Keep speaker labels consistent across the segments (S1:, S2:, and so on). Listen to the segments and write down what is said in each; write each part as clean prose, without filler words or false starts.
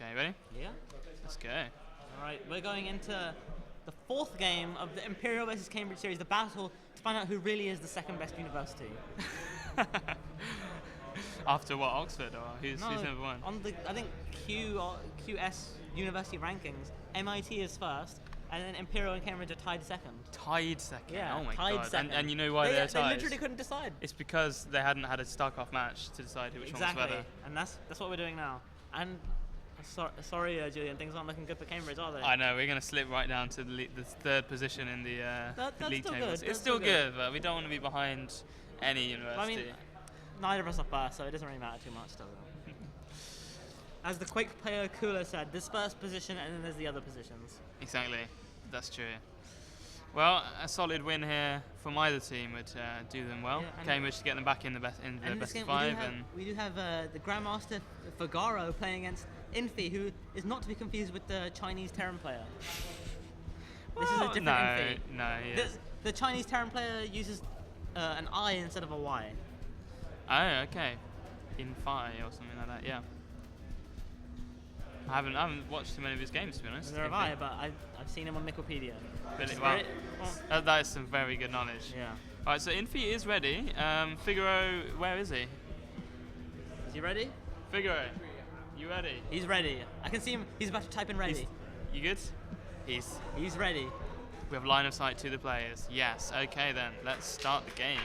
S1: Okay, ready?
S2: Yeah.
S1: Let's go.
S2: All right, we're going into the fourth game of the Imperial versus Cambridge series, the battle to find out who really is the second best university.
S1: After what, Oxford, or who's number one?
S2: On the, I think QS university rankings, MIT is first, and then Imperial and Cambridge are tied second.
S1: Tied second?
S2: Yeah,
S1: oh my
S2: tied
S1: god.
S2: second.
S1: And you know why they're tied?
S2: They literally couldn't decide.
S1: It's because they hadn't had a StarCraft match to decide which one was better.
S2: And that's what we're doing now. And sorry, Julian, things aren't looking good for Cambridge, are they?
S1: I know, we're going to slip right down to the third position in the league tables. It's still good, but we don't want to be behind any university.
S2: I mean, neither of us are first, so it doesn't really matter too much, does it? As the Quake player Cooler said, there's first position and then there's the other positions.
S1: Exactly, that's true. Well, a solid win here from either team would do them well.
S2: Yeah,
S1: Cambridge to get them back in the best of five.
S2: We do have the Grandmaster FIGARO playing against Infy, who is not to be confused with the Chinese Terran player. This is a different Infy.
S1: No,
S2: the Chinese Terran player uses an I instead of a Y.
S1: Oh, okay. Infy or something like that, yeah. I haven't watched too many of his games, to be honest.
S2: Neither have I, but I've seen him on Wikipedia.
S1: Really? Wow. That is some very good knowledge.
S2: Yeah.
S1: Alright, so Infy is ready. Figaro, where is he?
S2: Is he ready?
S1: Figaro, you ready?
S2: He's ready. I can see him. He's about to type in ready.
S1: You good? He's
S2: ready.
S1: We have line of sight to the players. Yes. Okay then. Let's start the game.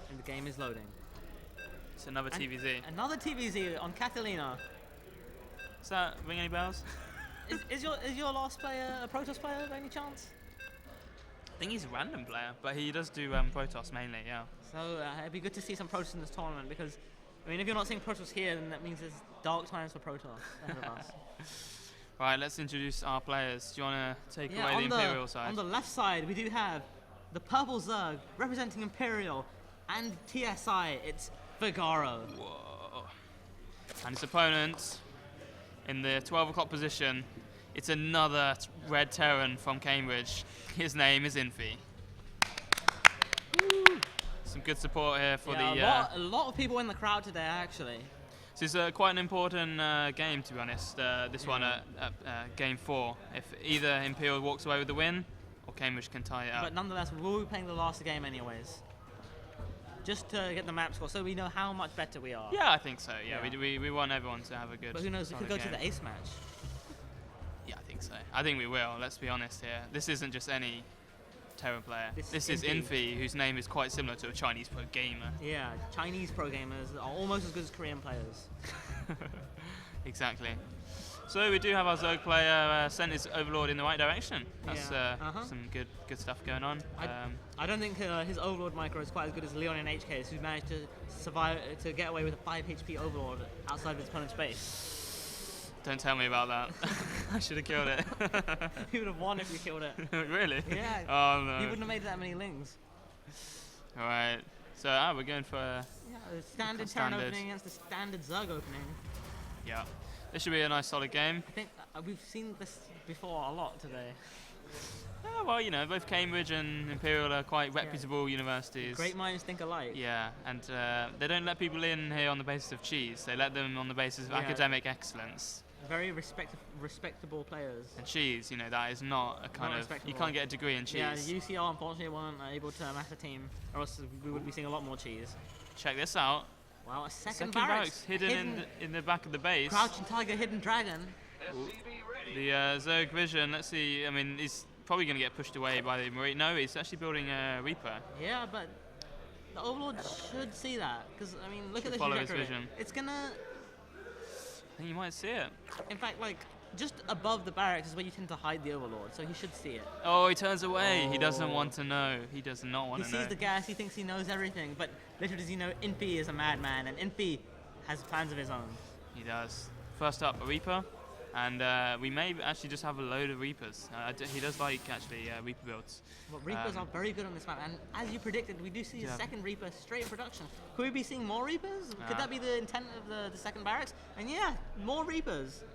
S2: And the game is loading.
S1: It's another TVZ.
S2: Another TVZ on Catalina.
S1: Does that ring any bells?
S2: is your last player a Protoss player by any chance?
S1: I think he's a random player, but he does do Protoss mainly, yeah.
S2: So it'd be good to see some Protoss in this tournament because, I mean, if you're not seeing Protoss here, then that means there's dark times for Protoss ahead of us.
S1: Right, let's introduce our players. Do you want to take away the Imperial side?
S2: On the left side, we do have the purple Zerg representing Imperial, and TSI, it's FIGARO.
S1: Whoa. And his opponent in the 12 o'clock position, it's another red Terran from Cambridge. His name is Infy. Woo. Some good support here for
S2: a lot of people in the crowd today, actually.
S1: This is quite an important game, to be honest. This one at game 4. If either Imperial walks away with the win, or Cambridge can tie it up.
S2: But nonetheless, we'll be playing the last game anyways. Just to get the map score, so we know how much better we are.
S1: Yeah, I think so. Yeah. We want everyone to have a good.
S2: But who knows? We could go to the ace match.
S1: Yeah, I think so. I think we will. Let's be honest here. This isn't just any Terran player. This is Infy, whose name is quite similar to a Chinese pro gamer.
S2: Yeah, Chinese pro gamers are almost as good as Korean players.
S1: Exactly. So we do have our Zerg player sent his Overlord in the right direction. That's some good stuff going on.
S2: I don't think his Overlord micro is quite as good as Leon in HKs, who's managed to survive to get away with a 5 HP Overlord outside of his opponent's base.
S1: Don't tell me about that. I should have killed it.
S2: He would have won if you killed it.
S1: Really?
S2: Yeah.
S1: Oh no.
S2: He wouldn't have made that many lings.
S1: All right. So we're going for
S2: a standard Terran opening against the standard Zerg opening.
S1: Yeah. This should be a nice solid game.
S2: I think we've seen this before a lot today.
S1: Yeah, well, you know, both Cambridge and Imperial are quite reputable universities.
S2: Great minds think alike.
S1: Yeah, and they don't let people in here on the basis of cheese. They let them on the basis of academic excellence.
S2: Very respectable players.
S1: And cheese, you know, that is not a kind of... You can't get a degree in cheese.
S2: Yeah, UCL unfortunately weren't able to amass a team, or else we would be seeing a lot more cheese.
S1: Check this out.
S2: Wow, a second barracks
S1: hidden in the back of the base.
S2: Crouching Tiger, Hidden Dragon.
S1: The Zerg Vision, let's see, I mean, he's probably going to get pushed away by the Marine. No, he's actually building a Reaper.
S2: Yeah, but the Overlord should see that, because, I mean, look at the
S1: follow
S2: trajectory.
S1: His vision.
S2: It's going to...
S1: I think you might see it.
S2: In fact, like, just above the barracks is where you tend to hide the Overlord, so he should see it.
S1: Oh, he turns away. He doesn't want to know. He does not want to know.
S2: He sees the gas, he thinks he knows everything, but little does he know, Infy is a madman, and Infy has plans of his own.
S1: He does. First up, a Reaper, and we may actually just have a load of Reapers. He does like, actually, Reaper builds.
S2: Well, Reapers are very good on this map, and as you predicted, we do see a second Reaper straight in production. Could we be seeing more Reapers? Could that be the intent of the second barracks? And yeah, more Reapers.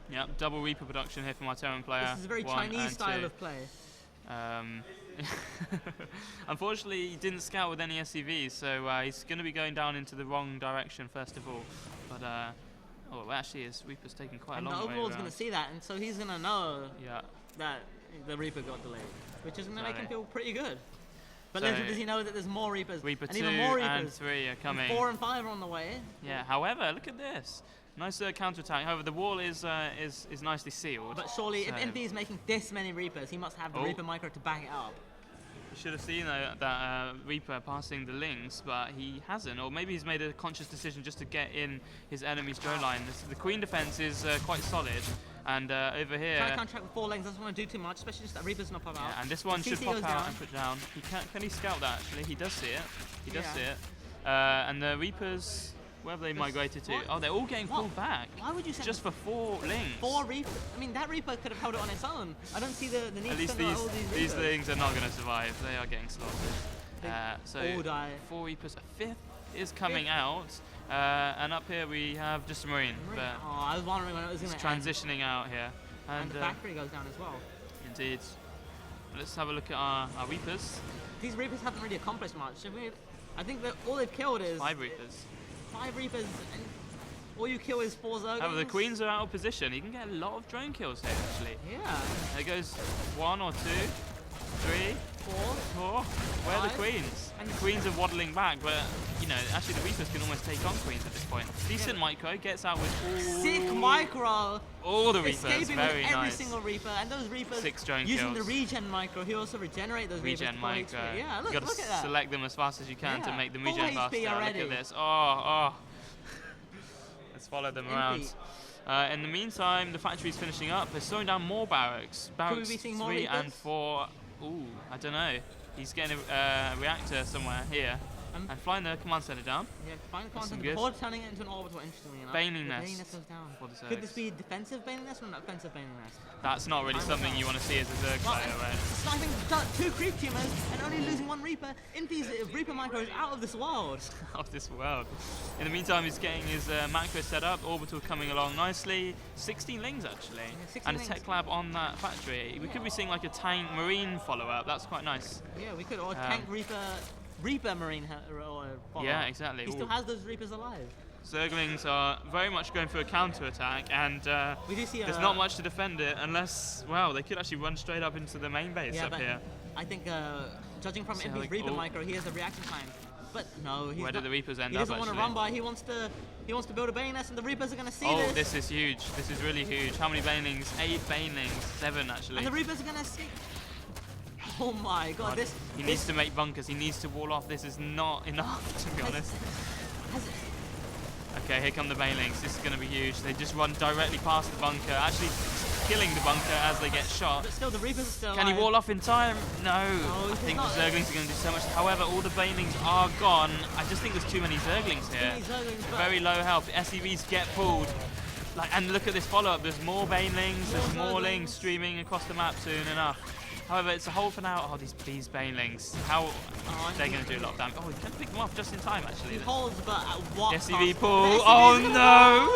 S1: Yep, double Reaper production here from our Terran player.
S2: This is a very Chinese style of play.
S1: Unfortunately, he didn't scout with any SCVs, so he's going to be going down into the wrong direction first of all. But Oh, well, actually, his Reaper's taking quite
S2: And
S1: a
S2: the
S1: long way
S2: Overlord's
S1: around.
S2: going to see that, and so he's going to know
S1: Yeah.
S2: that the Reaper got delayed, which is going to make him
S1: Exactly.
S2: feel pretty good. But
S1: So,
S2: little does he know that there's more Reapers,
S1: Reaper
S2: and
S1: 2
S2: even more
S1: and
S2: Reapers.
S1: 3 are coming.
S2: 4 and 5 are on the way.
S1: Yeah, however, look at this. Nice counter-attack. However, the wall is nicely sealed.
S2: But surely,
S1: so
S2: if Impy is making this many Reapers, he must have the Reaper micro to back it up.
S1: You should have seen that Reaper passing the Lynx, but he hasn't. Or maybe he's made a conscious decision just to get in his enemy's drone line. The Queen defense is quite solid. And over here...
S2: Trying to contract with 4 lanes, doesn't want to do too much, especially just that Reaper's not pop out.
S1: Yeah, and this one should
S2: CC
S1: pop
S2: goes
S1: out
S2: down.
S1: and put down. Can he scout that, actually? He does see it. He does
S2: Yeah.
S1: see it. And the Reapers, where have they migrated to?
S2: what?
S1: Oh, they're all getting pulled back.
S2: Why would you send
S1: Just for 4 Lynx.
S2: 4 Reapers? I mean, that Reaper could have held it on its own. I don't see the need
S1: At
S2: to
S1: least
S2: send out all these
S1: these
S2: Reapers.
S1: things are not going to survive. They are getting slaughtered.
S2: They
S1: So
S2: all die.
S1: 4 Reapers. A 5th is coming out. And up here we have just a Marine. But
S2: Oh, I was wondering when it was going
S1: it's
S2: to end.
S1: transitioning out here.
S2: And the factory goes down as well.
S1: Indeed. Let's have a look at our Reapers.
S2: These Reapers haven't really accomplished much. I think that all they've killed is
S1: 5 Reapers.
S2: 5 Reapers, and all you kill is 4 Zerglings.
S1: However, the Queens are out of position. You can get a lot of drone kills here, actually.
S2: Yeah.
S1: There goes 1 or 2, 3,
S2: 4.
S1: 4. Where are the
S2: 5.
S1: Queens?
S2: And
S1: The Queens are waddling back, but, you know, actually the Reapers can almost take on Queens at this point. Decent micro, gets out with
S2: Sick micro.
S1: all the Reapers.
S2: Escaping
S1: Very
S2: with every
S1: nice.
S2: single Reaper, and those Reapers
S1: 6 drone
S2: using
S1: kills.
S2: the regen micro, he also regenerate those
S1: Regen
S2: Reapers. to full
S1: micro.
S2: HP. Yeah,
S1: you got
S2: look
S1: to
S2: at that.
S1: select them as fast as you can to
S2: Yeah,
S1: make them
S2: full
S1: regen
S2: HP
S1: faster.
S2: already.
S1: Look at this. Oh. Let's follow them around. In the meantime, the factory's finishing up. They're slowing down more barracks. Barracks
S2: be seeing more
S1: 3 and
S2: Reapers?
S1: 4. Ooh, I don't know. He's getting a reactor somewhere here. And flying the command center down.
S2: Yeah, find
S1: That's some
S2: content
S1: good.
S2: before turning it into an orbital, interestingly enough.
S1: Baneling
S2: The
S1: nest
S2: Baneling nest goes down.
S1: for the
S2: Could this
S1: Zergs.
S2: be defensive Baneling nest or an offensive Baneling nest?
S1: That's not really
S2: Time
S1: something
S2: will
S1: you want to see as a Zerg
S2: Well,
S1: player, right?
S2: sniping 2 creep tumors and only losing 1 Reaper. Impy's Reaper micro is out of this world.
S1: Of this world. In the meantime, he's getting his macro set up. Orbital coming along nicely. 16 Lings, actually.
S2: 16
S1: and a
S2: Lings.
S1: tech lab on that factory. We could be seeing like a tank marine follow-up. That's quite nice.
S2: Yeah, we could, or tank Reaper Marine or follow.
S1: Yeah, exactly.
S2: He still
S1: Ooh.
S2: has those Reapers alive.
S1: Zerglings are very much going for a counter-attack, and
S2: We do see
S1: there's not much to defend it unless, well, they could actually run straight up into the main base up
S2: but
S1: here.
S2: I think, judging from
S1: See how
S2: Impy's
S1: they-
S2: Reaper
S1: oh.
S2: micro, he has a reaction time. But no, he's
S1: Where
S2: not.
S1: did the Reapers end
S2: He
S1: up,
S2: doesn't want to
S1: actually?
S2: run by. He wants to build a Bane nest, and the Reapers are going to see
S1: Oh,
S2: this.
S1: this is huge. This is really huge. How many Banelings? 8 Banelings. 7, actually.
S2: And the Reapers are going to see. Oh my God! This
S1: He needs to make bunkers. He needs to wall off. This is not enough, to be honest. Okay, here come the Banelings. This is going to be huge. They just run directly past the bunker, actually killing the bunker as they get shot.
S2: But still, the Reapers are still
S1: Can he
S2: alive.
S1: wall off in time? No. I
S2: he's
S1: think the
S2: not.
S1: Zerglings are going to do so much. However, all the Banelings are gone. I just think there's too many Zerglings here.
S2: Too many Zerglings, but
S1: Very low health. SCVs get pulled. And look at this follow-up. There's more Banelings. There's more
S2: Zerglings.
S1: Lings streaming across the map soon enough. However, it's a hold for now. Oh, these Banelings. How they're going to do a lot of damage. Oh, he can pick them off just in time, actually.
S2: He holds, but at what
S1: SCV
S2: cost?
S1: pull.
S2: The
S1: Oh no!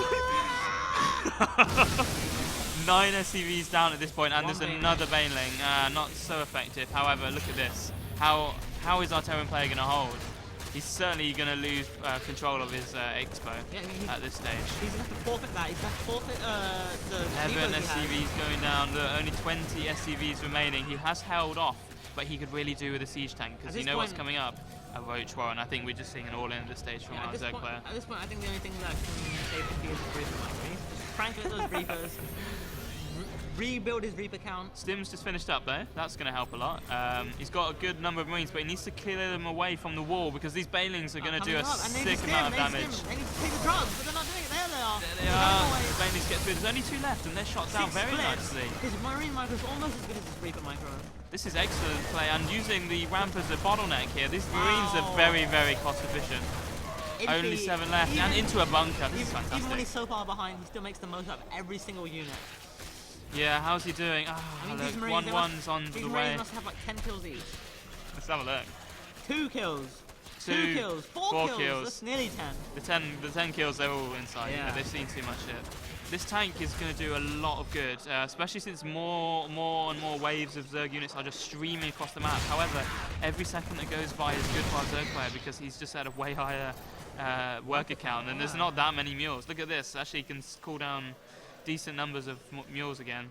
S1: 9 SCVs down at this point, and
S2: One
S1: there's
S2: Baneling.
S1: another Baneling. Not so effective. However, look at this. How is our Terran player going to hold? He's certainly going to lose control of his expo
S2: Yeah, I mean,
S1: at this stage.
S2: he's going to have to forfeit that. He's going to have to forfeit the
S1: 11
S2: Reapers he has.
S1: SCVs going down. There are only 20 SCVs remaining. He has held off, but he could really do with a siege tank because
S2: At
S1: you
S2: this
S1: know what's
S2: point-
S1: coming up. A Roach War, and I think we're just seeing an all-in at this stage from
S2: Yeah,
S1: our
S2: at, this
S1: Zerg
S2: point,
S1: player.
S2: at this point, I think the only thing that can save the field is Reaper micro. Just crank at those Reapers, rebuild his Reaper count.
S1: Stim's just finished up though. That's going to help a lot. He's got a good number of Marines, but he needs to clear them away from the wall because these Banelings are going to do a sick amount of damage.
S2: They need to take the drugs, but they're not doing it. There they are.
S1: There they are. The Banelings get through. There's only 2 left, and they're shot down very nicely.
S2: His Marine micro is almost as good as his Reaper micro.
S1: This is excellent play, and using the ramp as a bottleneck here. These Marines are very, very cost efficient. Only 7 left, and into a bunker. This is
S2: Even when he's
S1: fantastic.
S2: so far behind, he still makes the most out of every single unit.
S1: Yeah, how's he doing? Ah,
S2: I mean,
S1: look,
S2: these Marines,
S1: 1-1's on
S2: these
S1: the
S2: Marines
S1: way.
S2: must have like 10 kills each.
S1: Let's have a look.
S2: 2 kills. 2
S1: Two,
S2: kills. 4
S1: 4
S2: kills.
S1: kills.
S2: That's nearly 10.
S1: The 10 kills, they're all inside. You know,
S2: Yeah.
S1: they've seen too much shit. This tank is going to do a lot of good, especially since more and more waves of Zerg units are just streaming across the map. However, every second that goes by is good for our Zerg player because he's just at a way higher worker count, and there's not that many mules. Look at this. Actually, he can call down decent numbers of mules again.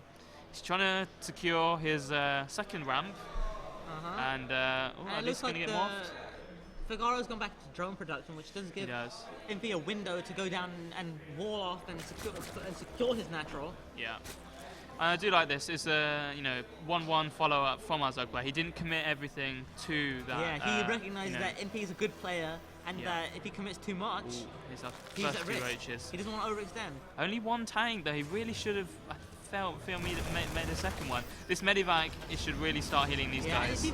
S1: He's trying to secure his second ramp, and at least going to get morphed.
S2: FIGARO's gone back to drone production, which does give Infy a window to go down and wall off and secure his natural.
S1: Yeah. I do like this. It's a 1-1 follow up from our Zugba. He didn't commit everything to that.
S2: Yeah, he recognizes that Impy is a good player, and that if he commits too much,
S1: he's at risk.
S2: He doesn't want to overextend.
S1: Only one tank though. He really should have. Feel made a second one. This medivac, it should really start healing these guys.
S2: He's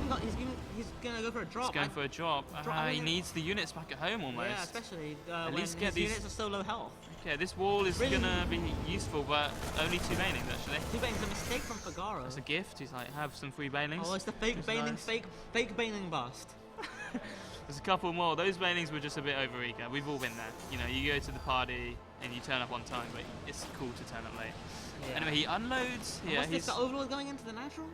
S2: gonna go for a drop.
S1: He's going for a drop. He needs the units back at home almost.
S2: Yeah, especially
S1: at
S2: when
S1: least get
S2: his units are so low health.
S1: Okay, this wall is gonna be useful, but only 2 banelings actually.
S2: 2 banelings, a mistake from FIGARO.
S1: It's a gift. He's like, have some free banelings.
S2: Oh, it's the fake baneling, fake baneling bust.
S1: There's a couple more. Those banelings were just a bit overeager. We've all been there. You go to the party and you turn up on time, but it's cool to turn up late. Yeah. Anyway, he unloads here.
S2: What's this, the Overlord going into the natural?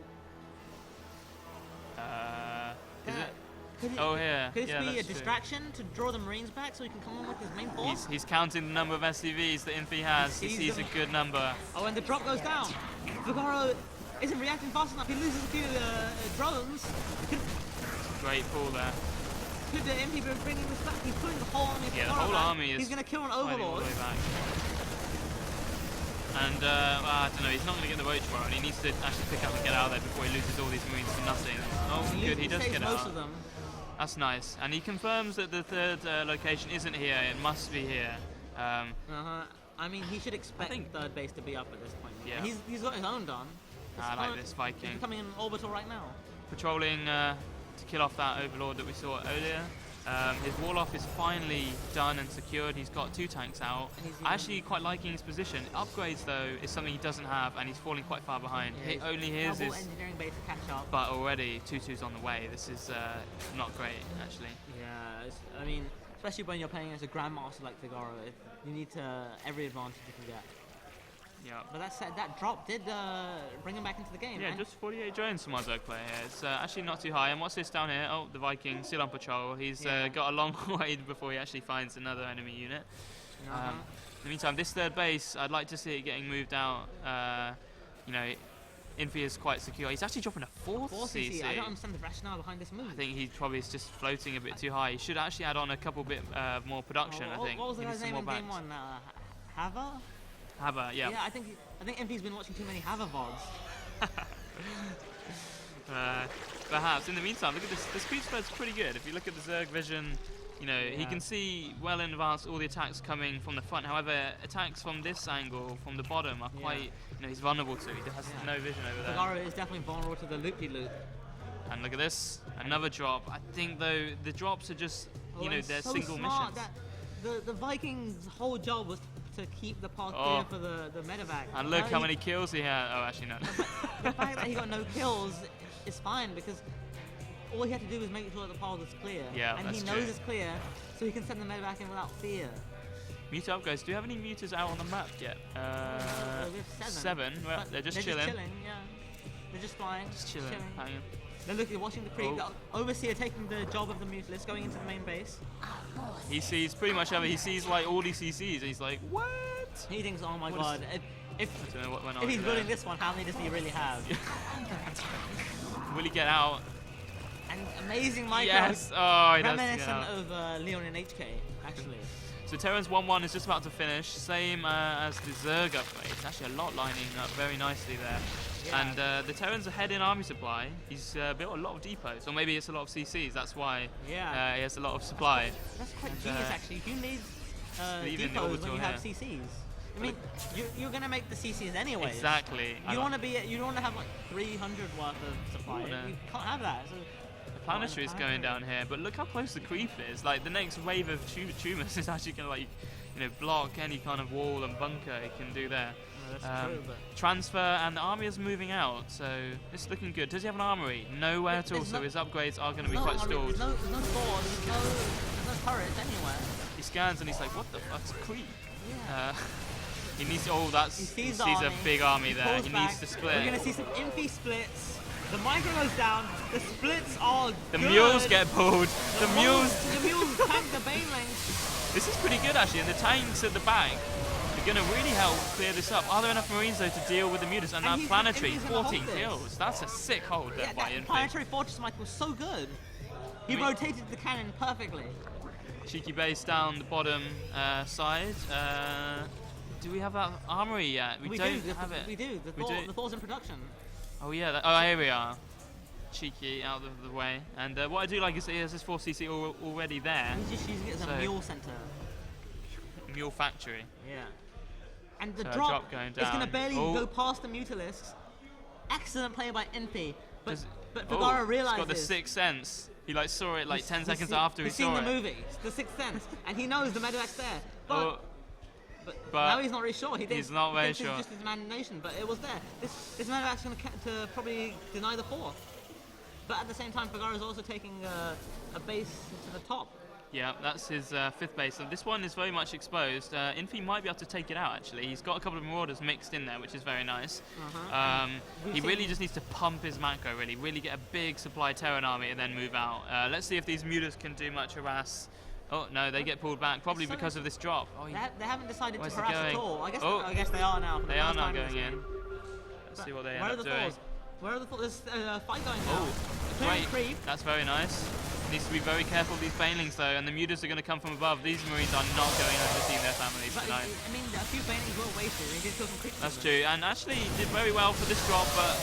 S1: Is it?
S2: Could it be a distraction to draw the Marines back so he can come on with his main force?
S1: He's counting the number of SCVs that Infy has. He sees a good number.
S2: Oh, and the drop goes down. FIGARO isn't reacting fast enough. He loses a few drones.
S1: Great pull there.
S2: Could the Infy be bringing this back? He's putting the whole army.
S1: Yeah, the whole army is.
S2: He's going to kill an Overlord.
S1: And I don't know, he's not going to get the roach for it. He needs to actually pick up and get out of there before he loses all these Marines for nothing. Oh, good, he does get out.
S2: Most of them.
S1: That's nice. And he confirms that the third location isn't here, it must be here.
S2: I mean, he should expect third base to be up at this point.
S1: Yeah.
S2: He's got his own done.
S1: I like this Viking.
S2: He's coming in orbital right now.
S1: Patrolling to kill off that Overlord that we saw earlier. His wall-off is finally done and secured. He's got 2 tanks out. Actually quite liking his position. Upgrades though is something he doesn't have, and he's falling quite far behind. Only his is
S2: engineering base to catch up.
S1: But already 2-2's on the way. This is not great actually.
S2: Yeah, I mean, especially when you're playing as a grandmaster like FIGARO, you need every advantage you can get.
S1: Yeah.
S2: But that said, that drop did bring him back into the game.
S1: Yeah, just 48 drones from our Zerg player here. It's actually not too high. And what's this down here? Oh, the Viking still on patrol. He's got a long way before he actually finds another enemy unit. In the meantime, this third base, I'd like to see it getting moved out. Infy is quite secure. He's actually dropping a 4th CC.
S2: I don't understand the rationale behind this move.
S1: I think he probably is just floating a bit too high. He should actually add on a couple bit more production, I think.
S2: What was the guy's name in game 1? Hava?
S1: Hava, yeah.
S2: Yeah, I think Infy's been watching too many Hava VODs.
S1: Perhaps. In the meantime, look at this. The speed spread's pretty good. If you look at the Zerg vision, he can see well in advance all the attacks coming from the front. However, attacks from this angle, from the bottom, are quite, he's vulnerable to. He has no vision over there.
S2: FIGARO is definitely vulnerable to the loop-de-loop.
S1: And look at this, another drop. I think though the drops are just, they're so single missions.
S2: The Vikings' whole job was to keep the path clear for the medevac.
S1: And look how many kills he had. Oh, actually no.
S2: The fact that he got no kills is fine because all he had to do was make sure that the path was clear.
S1: Yeah,
S2: and he knows it's clear, so he can send the medevac in without fear.
S1: Mute up, guys. Do you have any muters out on the map yet?
S2: We have 7.
S1: Well, they're just chilling.
S2: Yeah. They're just flying.
S1: Just chilling. Hanging.
S2: They're looking, watching the creep. The Overseer taking the job of the mutilist, going into the main base.
S1: He sees pretty much he sees like all these CCs, and he's like, what?
S2: He thinks, oh my god, if he's
S1: building
S2: building this one, how many does he really have?
S1: Will he get out?
S2: And amazing micro.
S1: Yes. Oh, he does
S2: reminiscent
S1: get out.
S2: of Leon in HK, actually.
S1: So Terran's 1-1 is just about to finish. Same as the Zerg upgrade. It's actually a lot lining up very nicely there. Yeah. And the Terran's ahead in army supply. He's built a lot of depots, or maybe it's a lot of CCs. That's why he has a lot of supply.
S2: That's quite genius, actually. You need depots when you have CCs. I mean, you're gonna make the CCs anyway.
S1: Exactly.
S2: You don't want to have like 300 worth of supply. You can't have that. So
S1: Planetary is going down here, but look how close the creep is. Like the next wave of tumors is actually going to block any kind of wall and bunker it can do there.
S2: That's true, but
S1: transfer, and the army is moving out, so it's looking good. Does he have an armory? Nowhere at all, so his upgrades are going to be quite stalled.
S2: There's no doors, there's no turrets anywhere.
S1: He scans and he's like, what the fuck's creep?
S2: Yeah.
S1: He needs, he sees a big army there. He needs to split.
S2: We're going to see some infy splits. The micro goes down. The splits are
S1: The mules get pulled. The mules
S2: tank the banelings.
S1: This is pretty good actually, and the tanks at the back are going to really help clear this up. Are there enough Marines though to deal with the mutas? And that planetary, 14 kills. That's a sick hold there by Infy.
S2: Planetary Fortress Mike was so good. He rotated the cannon perfectly.
S1: Cheeky base down the bottom side. Do we have that armory yet? We don't have it.
S2: We do. The Thor's in production.
S1: Oh yeah. Oh, here we are. Cheeky out of the way. And what I do like is he has this 4cc already there.
S2: He's just using it as a mule center.
S1: Mule factory.
S2: Yeah. And the
S1: so
S2: drop
S1: going down.
S2: is going to barely go past the Mutalisks. Excellent play by Infy. But FIGARO realizes...
S1: He's got the sixth sense. He like saw it like 10 seconds after he saw it.
S2: He's seen the movie, The Sixth Sense, and he knows the medevac's there. But now he's not really sure. He's not very sure. It's just his imagination, but it was there. This medevac's going to probably deny the fourth. But at the same time, FIGARO is also taking a base to the top.
S1: Yeah, that's his fifth base. And this one is very much exposed. Infy might be able to take it out, actually. He's got a couple of Marauders mixed in there, which is very nice. He really just needs to pump his macro, really get a big supply Terran army and then move out. Let's see if these mutas can do much harass. Oh, no, they get pulled back, probably because of this drop. Oh,
S2: they haven't decided to harass at all. I guess they are now.
S1: They are now going in. Let's see what they end up doing.
S2: Where are the Thors? There's a fight going now.
S1: Oh, great. That's very nice. Needs to be very careful of these banelings though, and the mutas are going to come from above. These Marines are not going over to see their families tonight.
S2: I mean, a few banelings were wasted. They did kill some creatures.
S1: That's true, and actually he did very well for this drop, but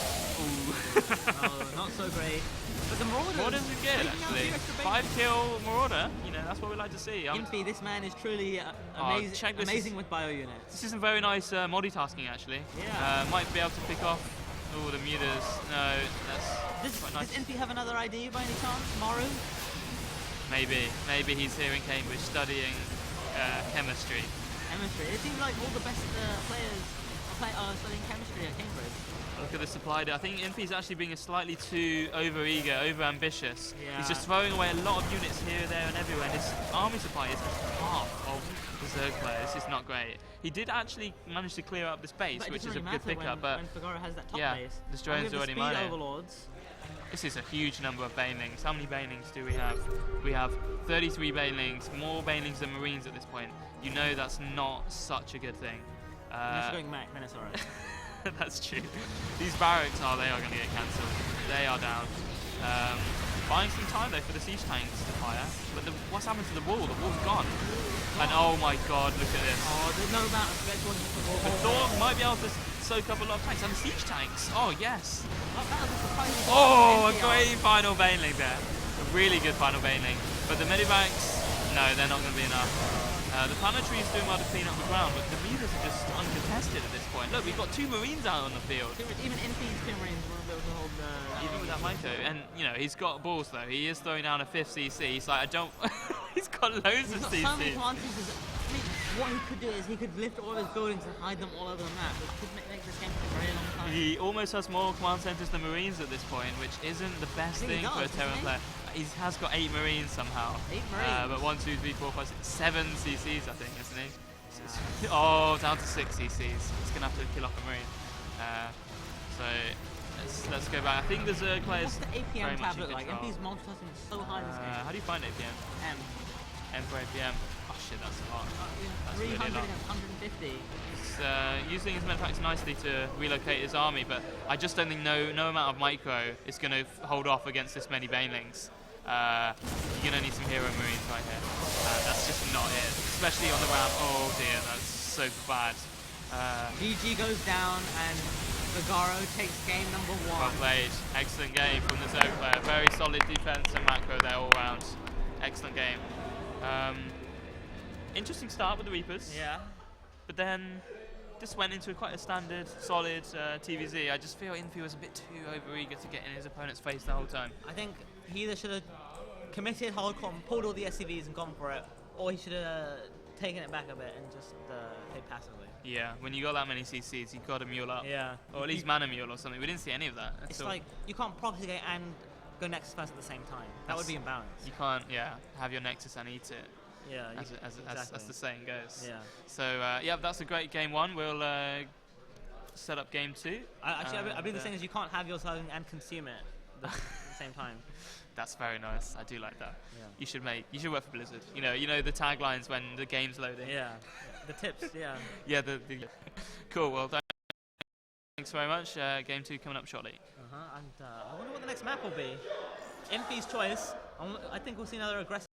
S2: oh, not so great. But the Marauders
S1: are good actually. 5-kill Marauder, that's what we like to see.
S2: Infy, this man is truly amazing with bio units.
S1: This is some very nice multitasking actually.
S2: Yeah.
S1: Might be able to pick off. Oh, the mutas. No, that's quite nice.
S2: Does Infy have another ID by any chance? Maru?
S1: Maybe he's here in Cambridge studying chemistry.
S2: It seems like all the best players are studying chemistry at Cambridge.
S1: Look at the supply. I think Infy's actually being slightly too over-eager, over-ambitious.
S2: Yeah.
S1: He's just throwing away a lot of units here, there, and everywhere. And his army supply is half of the Zerg players. It's not great. He did actually manage to clear up this base, which is a good pickup.
S2: But when FIGARO has that top base,
S1: the drone's already mining.
S2: Overlords.
S1: This is a huge number of banelings. How many banelings do we have? We have 33 banelings, more banelings than Marines at this point. You know that's not such a good thing.
S2: Unless you're going Mac Minosaurus.
S1: That's true. These barracks they are going to get cancelled. They are down. Buying some time though for the siege tanks to fire. But what's happened to the wall? The wall's gone. And oh my god, look at this.
S2: Oh, there's no amount of stretch on the wall.
S1: The Thor might be able to soak up a lot of tanks. And the siege tanks. Oh yes. Oh, a great final baneling there. A really good final baneling. But the medivacs, no, they're not going to be enough. The planetary is doing well to clean up the ground, but the mutas are just uncontested at this point. Look, we've got 2 Marines out on the field.
S2: Even Infy's 2 Marines won't be able to hold
S1: even with that Micro. And, he's got balls, though. He is throwing down a 5th CC. He's like, he's got loads of CC.
S2: So many advantages. I mean, what he could do is he could lift all of his buildings and hide them all over the map, which could make this game for a very long time.
S1: He almost has more command centers than Marines at this point, which isn't the best thing for a Terran player. He has got 8 Marines somehow.
S2: 8 Marines?
S1: But 1, 2, 3, 4, 5, 6, 7 CCs, I think, isn't he? Yeah. Oh, down to 6 CCs. He's going to have to kill off a Marine. So let's go back. I think there's a players.
S2: What's the APM tab look like? MP's multitasking is so high in this game.
S1: How do you find APM? M for APM. Oh shit, that's a lot. That's
S2: 300
S1: really a lot.
S2: and 150.
S1: He's using his medpacks nicely to relocate his army, but I just don't think no amount of micro is going to hold off against this many banelings. You're going to need some hero Marines right here. That's just not it, especially on the ramp. Oh dear, that's so bad.
S2: GG goes down and FIGARO takes game number 1.
S1: Well played. Excellent game from the Zerg player. Very solid defense and macro there all round. Excellent game. Interesting start with the Reapers.
S2: Yeah.
S1: But then just went into quite a standard, solid TVZ. I just feel Infy was a bit too overeager to get in his opponent's face the whole time.
S2: I think he either should have committed hardcore and pulled all the SCVs and gone for it, or he should have taken it back a bit and just played passively.
S1: Yeah, when you got that many CCs, you've got to mule up.
S2: Yeah.
S1: Or at least mana mule or something. We didn't see any of that.
S2: It's like, you can't propagate and go Nexus first at the same time. That would be imbalanced.
S1: You can't, have your Nexus and eat it.
S2: Yeah,
S1: as the saying goes.
S2: Yeah.
S1: So, that's a great game 1. We'll set up game 2.
S2: I believe the thing is you can't have your target and consume it at the same time.
S1: That's very nice. I do like that.
S2: Yeah.
S1: You should work for Blizzard. You know the taglines when the game's loading.
S2: Yeah. The tips. Yeah.
S1: Yeah. Cool. Well, thanks very much. Game 2 coming up shortly.
S2: And I wonder what the next map will be. Infy's choice. I think we'll see another aggressive